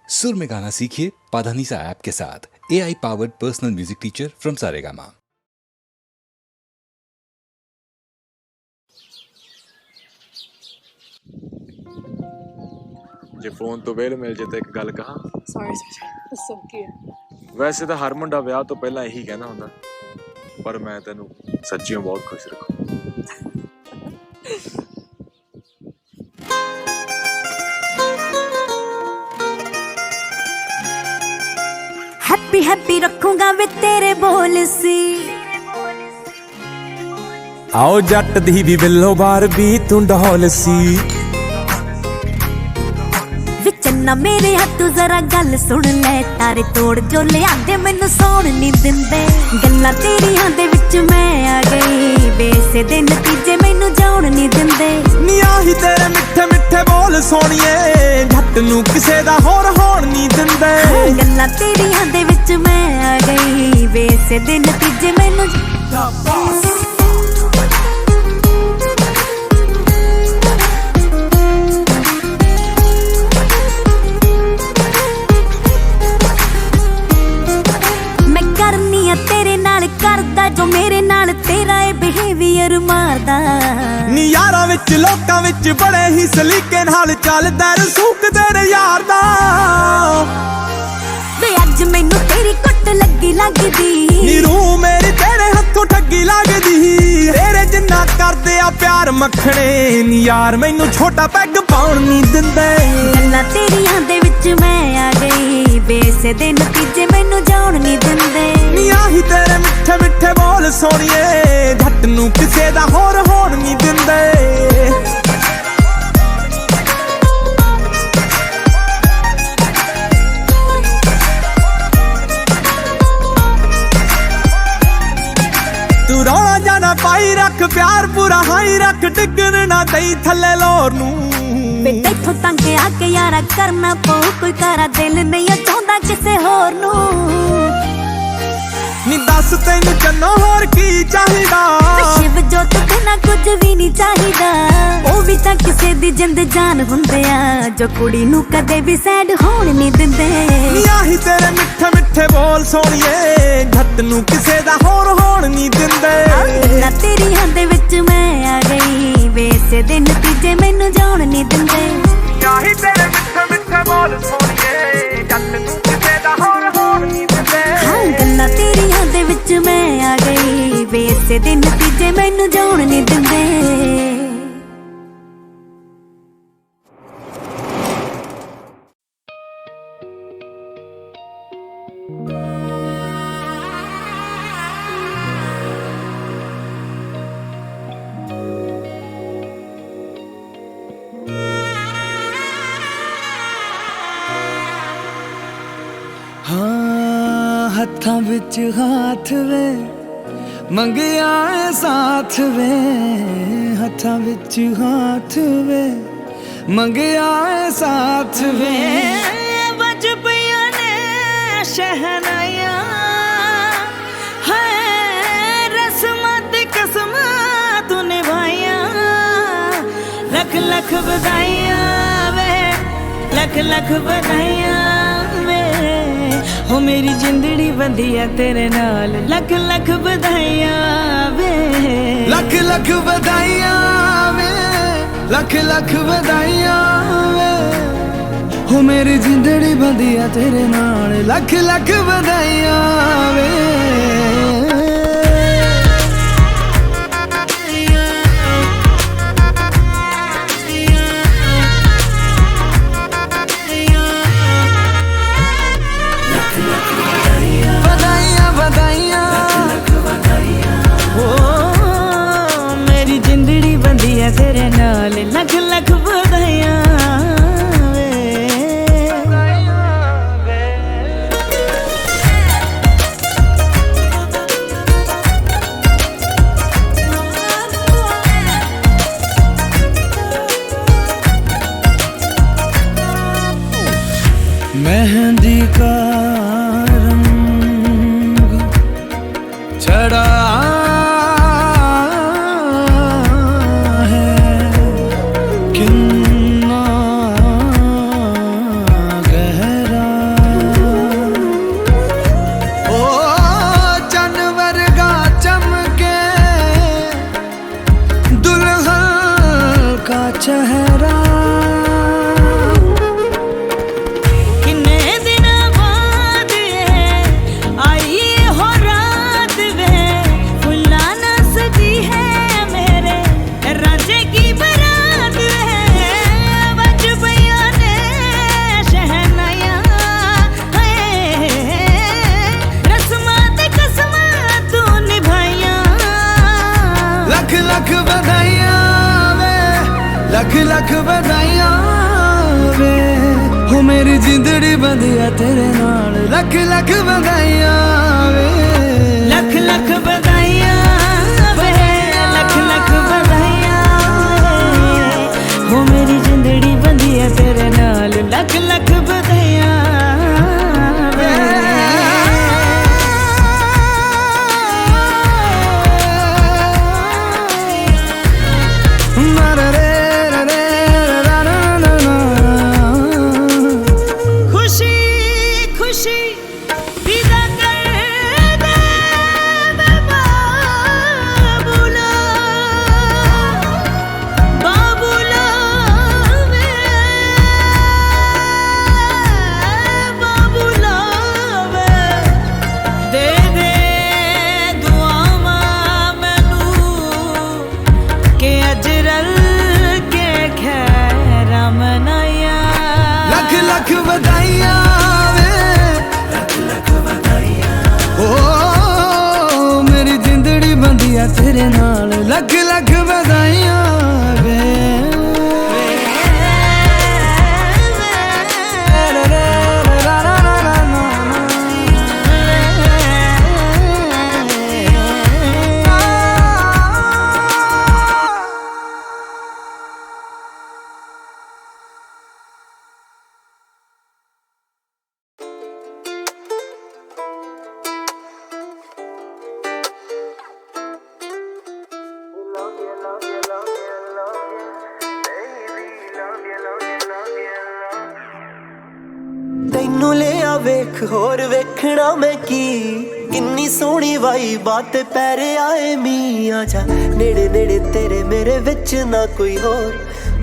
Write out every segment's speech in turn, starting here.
सुर में गाना सीखिए पाधानीसा ऐप के साथ। AI powered personal music teacher from Saregama. ਜੇ ਫੋਨ ਤੋਂ ਵੇਲ ਮਿਲ ਜੇ ਤਾਂ ਇੱਕ ਗੱਲ ਕਹਾਂ। ਸੌਰੀ ਦੱਸੋ ਕੀ ਹੈ? ਵੈਸੇ ਤਾਂ ਹਰ ਮੁੰਡਾ ਵਿਆਹ ਤੋਂ ਪਹਿਲਾਂ ਇਹੀ ਕਹਿੰਦਾ ਹੁੰਦਾ, ਪਰ ਮੈਂ ਤੈਨੂੰ ਸੱਚੀਓ ਬਹੁਤ ਖੁਸ਼ ਰੱਖੂ। हैप्पी हैप्पी रखूंगा वे तेरे बोल सी। आओ जट दी भी बिल्लो बार भी तू ढोल सी। चन्ना मेरे हाथ जरा गल सुन ले, तारे तोड़ जो ले आंदे मैनू सौण नहीं दिंदे। गल्लां तेरियां दे विच मैं आ गई, बेसे दे नतीजे मैनू जाउण नहीं दिंदे। नी आही तेरे मिठे मिठे बोल सोनिए, जट नू किसे दा होर होण नहीं दिंदे। गल्लां तेरियां दे विच मैं आ गई, बेसे दे नतीजे मैनू करदा जो मेरे नाल तेरा ए बिहेवियर मारदा। नी यारां विच लोकां विच बड़े ही सलीके नाल चलदा रसूख तेरे यार दा। वे अज मैनू तेरी कुट लगी लगदी, नी रूह मेरी तेरे हत्थों ठगी लगदी। तेरे जिन्ना करदे आ प्यार मखणे, नी यार मैनू छोटा पैग पाउण नहीं दिंदे। गल्लां तेरियां दे विच मैं आ गई, बेसे दे नतीजे मैनू जाउण नहीं दिंदे। नी आही तेरे मिठे मिठे बोल सोनिए, जट नू किसे दा होर होण नहीं दिंदे। तू रौला जाना पाई रख, प्यार पूरा हाई रख, डिगन ना दई थल्ले लोर नू। बेटा इथों तंग आके यारा करना पऊ, कोई तारा दिल नहीं चाहुंदा किसे होर नू। नी दस तैनू जन्नो होर की चाहिदा, शिव जोत बिना कुछ भी नहीं चाहिदा। ओ भी तां किसे दी जिंद जान हुंदे आ, जो कुड़ी नू कदे भी सैड होण नहीं दिंदे। नी आही तेरे मिठे मिठे बोल सोनिए, जट नू किसे दा होर होण नहीं दिंदे। गल्लां तेरियां दे विच मैं आ गई, बेसे दे नतीजे मैनू जाउण नहीं दिंदे। आही तेरे मिठे मिठे बोल सोनिए, जट नू किसे दा होर होण नहीं दिंदे। हाँ गल्लां तेरियां दे विच मैं आ गई, बेसे दे नतीजे मैनू जाउण नहीं दिंदे। हाँ हत्थां विच हाथ वे मंगिया है साथ वे। हत्थां विच हाथ वे मंगिया है साथ वे। बज पिया ने शहनाया है, रस्मां दी कसमां तू निभाया। लख लख बधाइयां वे, लख लख बधाइयां वे। हो मेरी जिंदड़ी बंधी है तेरे नाल, लख लख बधाइयां वे। लख लख बधाइयां वे, लख लख बधाइयां वे। हो मेरी जिंदड़ी बंधी है तेरे नाल, लख लख बधाइयां वे। तेरे नाल लख लख बधाइयां वे। मेहंदी का रंग चढ़ा गहरा लख बधाइयां वे हो मेरी जिंदड़ी बंधिया तेरे नाल लख लख बधाइयां वे लख लख बधाइयां वे लख लख बधाइयां हो मेरी जिंदड़ी बंधिया तेरे नाल लख लख बधाइयां वे खुशी खुशी विदा कर दे बाबूला बाबूला वे बाबूला वे दे दे दुआवां मैनू के अज रल के खैरा मनाया लख लख बधाइयां वे लख लख बधाइयां ओ मेरी जिंदड़ी बंधिया तेरे नाल लख लख बधाइयां वे ਤੈਨੂੰ ਲਿਆ ਵੇਖ ਹੋਰ ਵੇਖਣਾ ਮੈਂ ਕੀ ਕਿੰਨੀ ਸੋਹਣੀ ਵਾਈ ਬਾਤ ਪੈਰ ਆਏ ਮੀ ਆ ਜਾ ਨੇੜੇ ਨੇੜੇ ਤੇਰੇ ਮੇਰੇ ਵਿੱਚ ਨਾ ਕੋਈ ਹੋਰ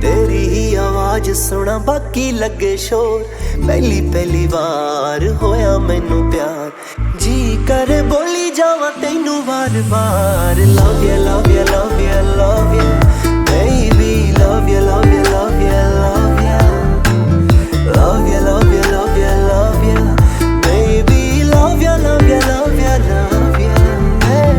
ਤੇਰੀ ਹੀ ਆਵਾਜ਼ ਸੁਣਾ ਬਾਕੀ ਲੱਗੇ ਸ਼ੋਰ ਪਹਿਲੀ ਪਹਿਲੀ ਵਾਰ ਹੋਇਆ ਮੈਨੂੰ ਪਿਆਰ ਜੀ ਕਰ ਬੋਲੀ ਜਾਵਾਂ ਤੈਨੂੰ ਵਾਰ ਵਾਰ love you love you love you love you baby love you love you love you love you love you, love you, love you, love you, baby, love you, love you, love you, love you, hey.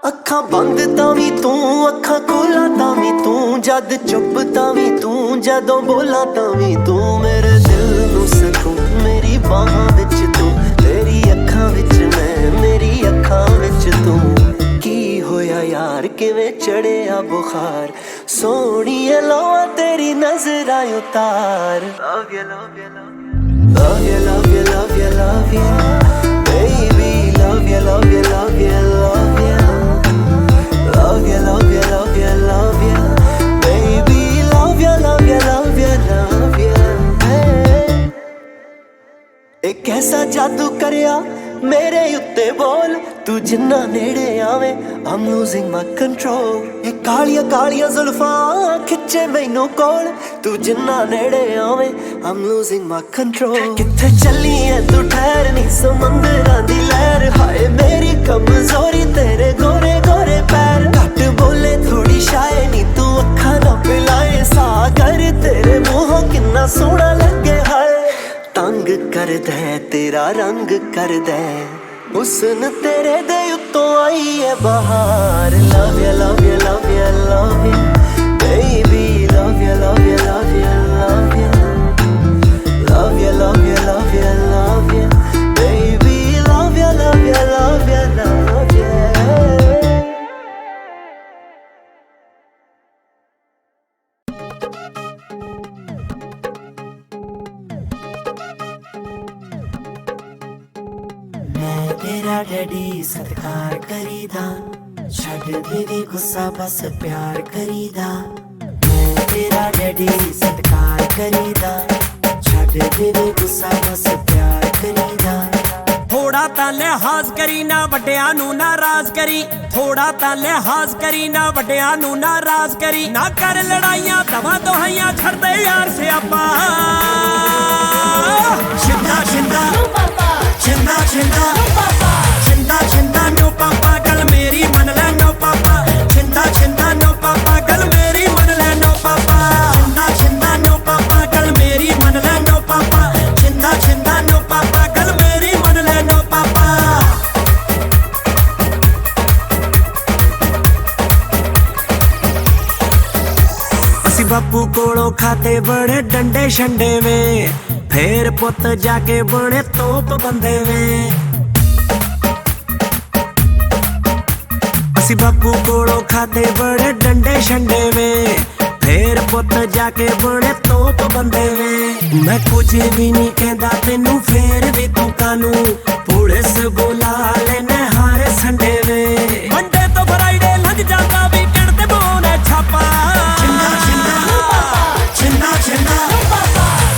ਅੱਖਾਂ ਬੰਦ ਤਾਂ ਵੀ ਤੂੰ ਅੱਖਾਂ ਖੋਲਾਂ ਤਾਂ ਵੀ ਤੂੰ ਜਦ ਚੁੱਪ ਤਾਂ ਵੀ ਤੂੰ ਜਦੋਂ ਬੋਲਾਂ ਤਾਂ ਵੀ ਤੂੰ ਮੇਰੇ ਦਿਲ ਨੂੰ ਸਕੂਨ ਮੇਰੀ ਬਾਹਾਂ ਵਿੱਚ ਤੂੰ ਤੇਰੀ ਅੱਖਾਂ ਵਿੱਚ ਮੈਂ ਮੇਰੀ ਅੱਖਾਂ ਵਿੱਚ ਤੂੰ ਕੀ ਹੋਇਆ ਯਾਰ ਕਿਵੇਂ ਚੜਿਆ ਬੁਖਾਰ ਸੋਹਣੀਏ ਲੋਆ ਤੇਰੀ ਨਜ਼ਰਾਂ ਉਤਾਰ love you love you love you love you love you love you baby love you love you love you love you love you, love you, love you, love you, baby, love you, love you, love you, love you, hey. एक ऐसा जादू करिया मेरे उत्ते बोल तू जिन्ना नेड़े आवे I'm losing my control ये कालिया कालिया जुल्फां खिच्चे मैनू कोल तू जिन्ना नेड़े आवे I'm losing my control किथे चली है तू ठहर नी समंदरां दी लहर हाय मेरी कमजोरी तेरे गोरे गोरे पैर घट बोले थोड़ी शाये नी तू अखा ना पिलाए सागर तेरे मुंहों किन्ना सोहना लगे हाय तंग कर दे तेरा रंग कर दे हुस्न तेरे दे उत्तों आई है बहार love you love you love you love you baby love you love you love you love you love you love you love you love you baby love you love you love you love you तेरा daddy सत्कार करीदा छड़ देवे गुस्सा बस प्यार करीदा मैं तेरा daddy सत्कार करीदा छड़ देवे गुस्सा बस प्यार करीदा थोड़ा तां लिहाज करी ना वड्डियां नू नाराज करी थोड़ा तां लिहाज करी ना वड्डियां नू नाराज करी ना कर लड़ाइयां दवा दोहाइयां छड़ दे यार सियापा छिंदा छिंदा छिंदा छिंदा छिंदा छिंदा नो पापा गल मेरी मन ले नो पापा छिंदा छिंदा नो पापा गल खाते बड़े डंडे शंडे वे, फिर पुत जाके बने तोप बंदे वे। असी बापू कोलों खाते बड़े डंडे शंडे वे, फिर पुत जाके बने तोप बंदे वे। मैं कुछ भी नहीं कहता तेनू, फिर भी तू कानू पुलिस बुला लेने हर संडे वे। मंडे तो फ्राइडे लग जाता वीकेंड ते बोने छापा। छिंदा छिंदा छिंदा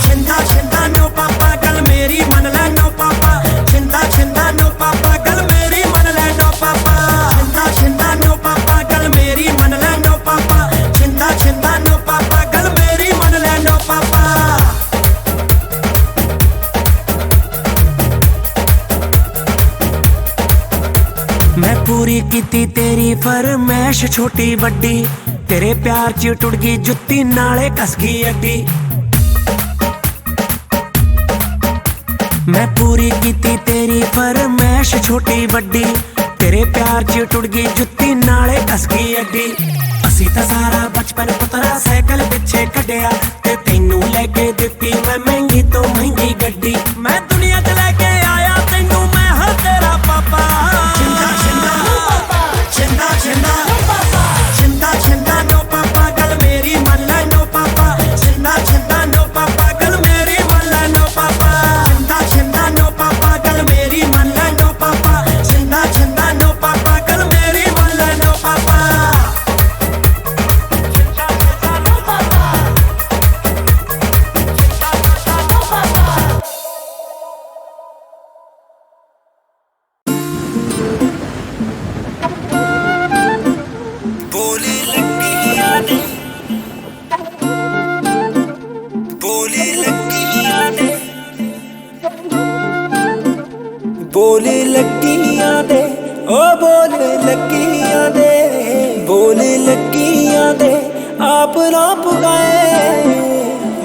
छिंदा छिंदा नो पापा, गल मेरी मन ले नो पापा। छिंदा छिंदा नो पापा, गल मेरी मन ले नो पापा। छिंदा छिंदा नो पापा, गल मेरी मन ले नो पापा। छिंदा छिंदा नो पापा, गल मेरी मन ले नो पापा। मैं पूरी कीती तेरी फरमैश छोटी बड्डी, तेरे प्यार च टुट गई जुत्ती नाले कस गई अड्डी। मैं पूरी कीती तेरी फरमैश छोटी बड्डी, तेरे प्यार च टुट गई जुत्ती नाले कस गई अड्डी। असी तां सारा बचपन पुत्तरा साइकिल पिछे कड्डिया, ते तैनू लेके दित्ती मैं महंगी तो महंगी गड्डी। मैं दुनिया च लेके आया तैनू, मैं हां तेरा पापा। छिंदा छिंदा छिंदा छिंदा छिंदा छिंदा नो पापा, गल मेरी मन ले नो पापा। छिंदा छिंदा नो पापा, गल मेरी मन ले नो पापा। छिंदा छिंदा नो पापा, गल मेरी मन ले नो पापा। छिंदा छिंदा नो पापा, गल मेरी मन ले नो पापा। बोले लगियां ने, बोले लगियां ने, बोले लगियां दे, ओ बोले लगियां दे, बोले लगियां दे आप ना पुगाए।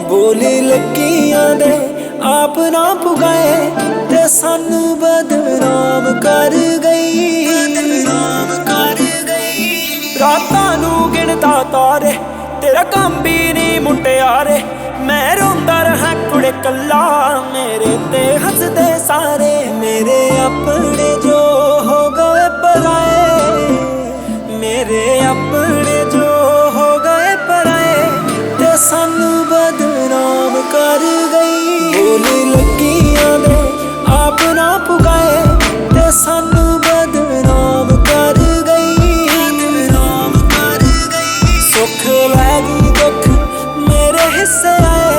बोले लगियां दे आप ना पुगाए, ते सानू बदनाम कर गई, बदनाम कर गई। रातां नू गिनदा तारे, तेरा काम भी नहीं मुटियारे। मैं रोंदा रहा कुड़े कल्ला, मेरे ते हसदे सारे। मेरे अपने जो हो गए पराए, मेरे अपने जो हो गए पराए, ते सानू बदनाम कर गई। बोले लगियां दे आप ना पुगाए, ते सानू बदनाम कर गई, बदनाम कर गई। सुख लैगी दुख मेरे हिस्से आए,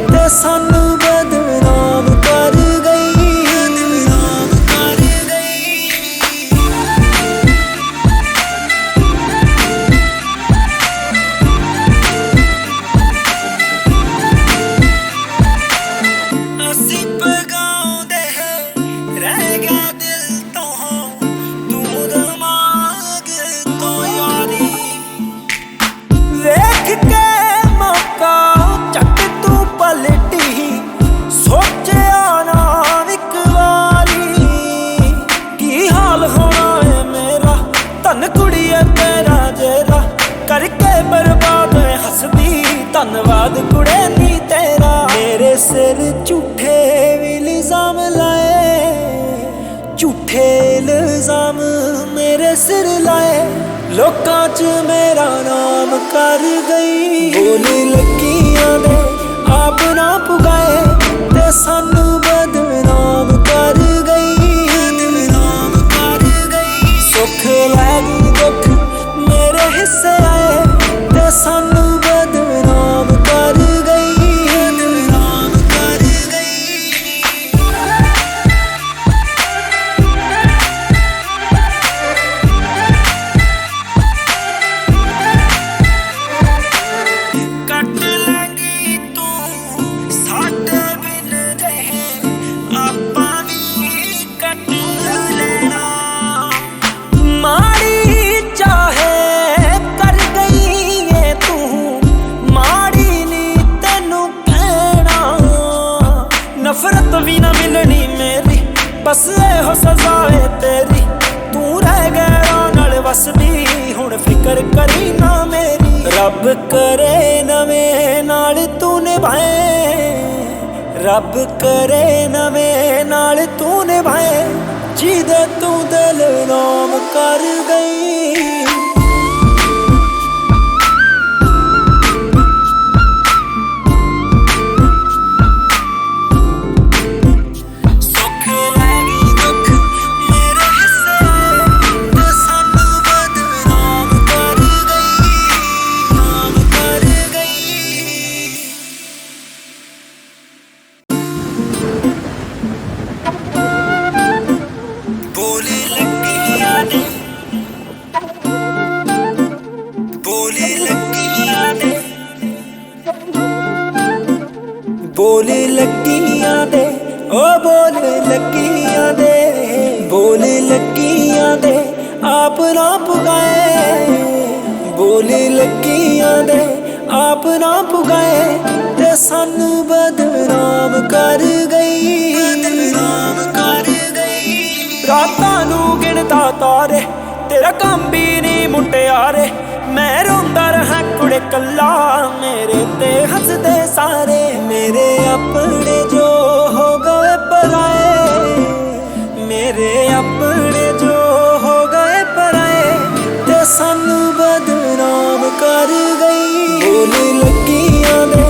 ते सानू बदनाम कर गई, बदनाम कर गई। ਅਸੀਂ ਪਗਾਉਂਦੇ ਰਹਿ ਗਿਆ ਦਿਲ ਤੋਂ, ਤੂੰ ਦਿਮਾਗ ਤੋਂ ਯਾਰੀ। ਵੇਖ ਕੇ ਮੌਕਾ ਚੱਕ ਤੂੰ ਪਲਟੀ, ਸੋਚਿਆ ਨਾ ਇੱਕ ਵਾਰੀ। ਕੀ ਹਾਲ ਹੋਣਾ ਏ ਮੇਰਾ, ਧਨ ਕੁੜੀਏ ਤੇਰਾ ਜੇਰਾ, ਕਰਕੇ ਬਰਬਾਦ ਹੱਸਦੀ। ਧੰਨਵਾਦ ਕੁੜੇ ਨੀ ਤੇਰਾ। ਮੇਰੇ ਸਿਰ ਝੂਠੇ ਇਲਜ਼ਾਮ ਲਾਏ, ਝੂਠੇ ਇਲਜ਼ਾਮ ਮੇਰੇ ਸਿਰ ਲਾਏ। ਲੋਕਾਂ 'ਚ ਮੇਰਾ ਨਾਮ ਕਰ ਗਈ। ਬੋਲੇ ਲਗੀਆਂ ਦੇ ਆਪ ਨਾ ਪੁਗਾਏ, ਤੇ ਸਾਨੂੰ ਬਦਨਾਮ ਕਰ ਗਈ, ਬਦਨਾਮ ਕਰ ਗਈ। ਸੁੱਖ ਲੈ ਗਈ ਦੁੱਖ ਮੇਰੇ ਹਿੱਸੇ ਆਏ, ਤੇ ਸਾਨੂੰ ਬਦਨਾਮ ਕਰ ਗਈ, ਬਦਨਾਮ ਕਰ ਗਈ। ਕੱਟ ਲਾਂਗੀ ਤੂੰ ਸਾਡੇ ਬਿਨ ਰਹੇ, ਆਪਾਂ ਵੀ ਕੱਟ ਲੈਣਾ। ਮਾੜੀ ਚਾਹੇ ਕਰ ਗਈ ਏ ਤੂੰ, ਮਾੜੀ ਨੀ ਤੈਨੂੰ ਕਹਿਣਾ। ਨਫ਼ਰਤ ਵੀ ਨਾ ਮਿਲਣੀ ਮੇਰੀ, ਬਸ ਇਹੋ ਸਜ਼ਾ ਏ ਤੇਰੀ। ਤੂੰ ਰਹਿ ਗਿਆ ਨਾਲ ਵਸਦੀ, ਹੁਣ ਫਿਕਰ ਕਰੀ ਨਾ ਮੇਰੀ। रब करे नवें नाल तू निभाए, रब करे नवें नाल तू निभाए, जिदे तू दिल नाम कर गई। बोल लगियां दे ओ बोल लगियां दे, बोल लगियां दे आप ना पुगाए, बोल लगियां दे आप ना पुगाए, ते सानू बदनाम कर गई, बदनाम कर गई। रातां नू गिनदा तारे तेरा काम भी नहीं मुटियारे, मैं रोंदा रहा कुड़े कल्ला, मेरे ते हसदे सारे, मेरे अपने जो हो गए पराए, मेरे अपने जो हो गए पराए, ते सानू बदनाम कर गई। बोल लगियां दे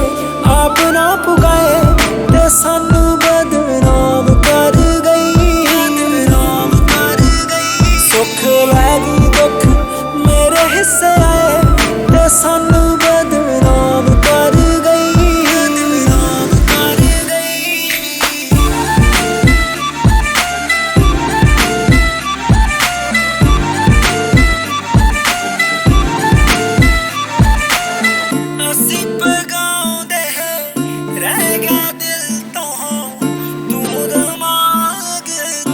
आप ना पुगाए, ते सानू बदनाम कर गई, बदनाम कर गई। सुख लैगी दुख मेरे हिस्से आए, ते सानू बदनाम कर गई, बदनाम कर गई। असी पगाउंदे रह गया दिल तो, तू दिमाग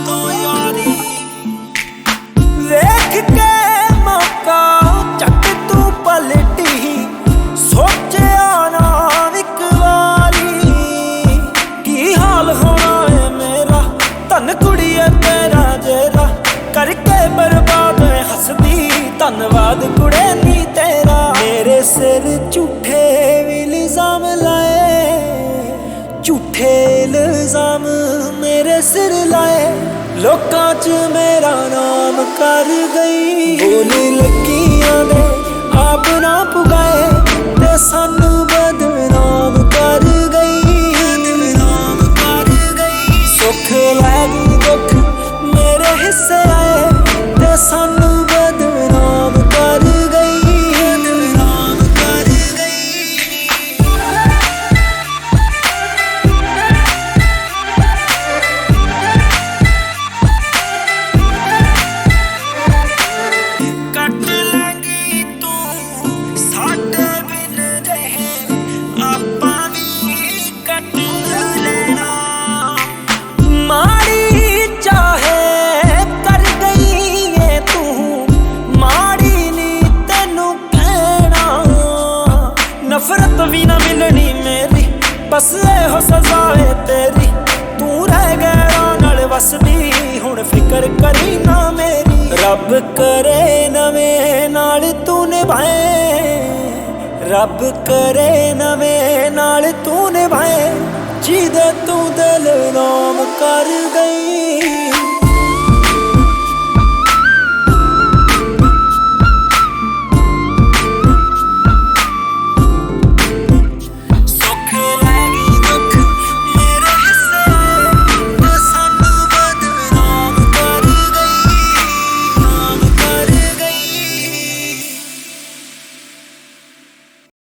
तो यारी, देख के मौका चट तू पलटी, सोचिया ना इक वारी, की हाल होना है मेरा धन कुड़िए तेरा जेरा, करके बर्बाद है हसदी, धन्नवाद कुड़े नी तेरा। मेरे सिर झूठे इल्जाम लाए, झूठे इल्जाम मेरे सिर लाए, लोकां च मेरा नाम कर गई। बोल लगियां दे आप ना पुगाए, ते सानू बदनाम कर गई, बदनाम कर गई। सुख लैगी दुख मेरे हिस्से आए, ते सानू बदनाम कर गई, बदनाम कर गई। ਕੱਟ ਲਾਂਗੀ ਤੂੰ ਸਾਡੇ ਬਿਨ ਰਹੇ, ਆਪਾਂ ਵੀ ਕੱਟ ਲੈਣਾ। ਮਾੜੀ ਚਾਹੇ ਕਰ ਗਈ ਏ ਤੂੰ, ਮਾੜੀ ਨੀ ਤੈਨੂੰ ਕਹਿਣਾ, ਨਫ਼ਰਤ ਵੀ ਨਾ ਮਿਲਣੀ ਮੇਰੀ, ਬਸ ਇਹੋ ਸਜ਼ਾ ਏ ਤੇਰੀ, ਤੂੰ ਰਹਿ ਗੈਰਾਂ ਨਾਲ ਵਸਦੀ, ਹੁਣ ਫਿਕਰ ਕਰੀ ਨਾ ਮੇਰੀ। ਰੱਬ करे नवें नाल तू निभाए, रब करे नवें नाल तू निभाए, जिदे तू दिल नाम कर गई।